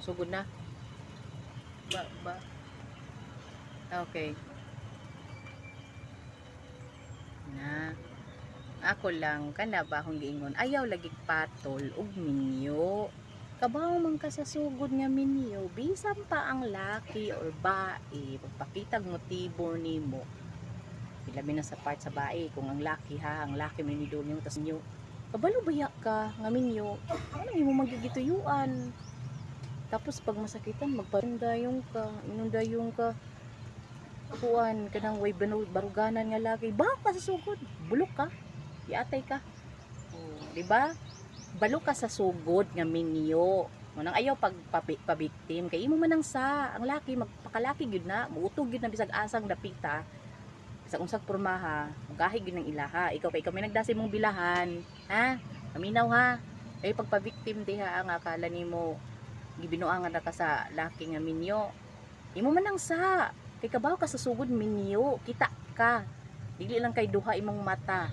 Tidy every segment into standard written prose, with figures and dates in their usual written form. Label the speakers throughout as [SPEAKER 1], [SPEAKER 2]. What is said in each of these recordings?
[SPEAKER 1] Sugod na. Ba. Okay. Na. Ako lang kana ba akong giingon ayaw lagi patol ug minyo. Kabaw man ka sa sugod nga minyo, bisan pa ang laki or bae, pagpakitag motibo nimo. Ilabi na sa part sa bae kung ang laki ha, ang laki may nidol nyo tas nyo. Kabalo baya ka nga minyo, ano mo magigituyuan. Tapos pag masakitan magparindayong ka, inundayong ka. Kuan kanang way baruganan nga laki, ba ka sa sugod, bulok ka. Iatay ka. Oh, di ba? Balo ka sa sugod nga minyo. Munang ayaw pabiktim kay imo man ang sa ang laki magpakalaki gyud na, muutog gyud na bisag asang dapita. Bisag unsang pormaha, magahi gyud ng ilaha. Ikaw may nagdasi mong bilahan, ha? Paminaw ha. Kay pagpabiktim diha ang akala nimo gibinuangan na ka sa laki nga minyo. Imo man ang sa kay kabaw ka sa sugod minyo, kita ka. Dili lang kay duha imong mata.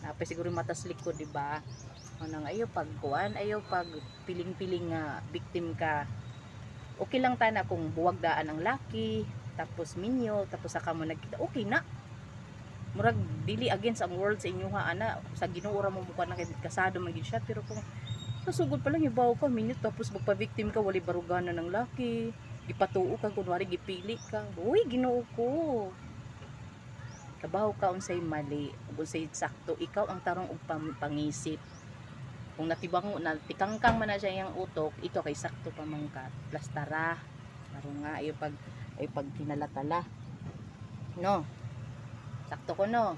[SPEAKER 1] Napay siguro matas likod, di ba? Manang ayaw pagkuan, ayaw pag piling-piling nga victim ka. Okay lang tana kung buwag daan ang laki, tapos minyo, tapos saka mo nagkita, okay na. Murag dili against ang world sa inyo ha, ana, sa Ginoo ra mo mukha na kasado man gid siya, pero kung kasugod pa lang ibaw ka minyo tapos magpa-victim ka, wali baruganan ng laki, gipatuo ka kunwari gipili ka. Uy, Ginoo ko. Kabaw ka unsay mali, unsay sakto, ikaw ang tarong og pangisip. Kung natibang na tikangkang man na siya yang utok, ikaw kay sakto pa man ka. Plastara. Laro nga ay pag tinalatala. No. Sakto ko no.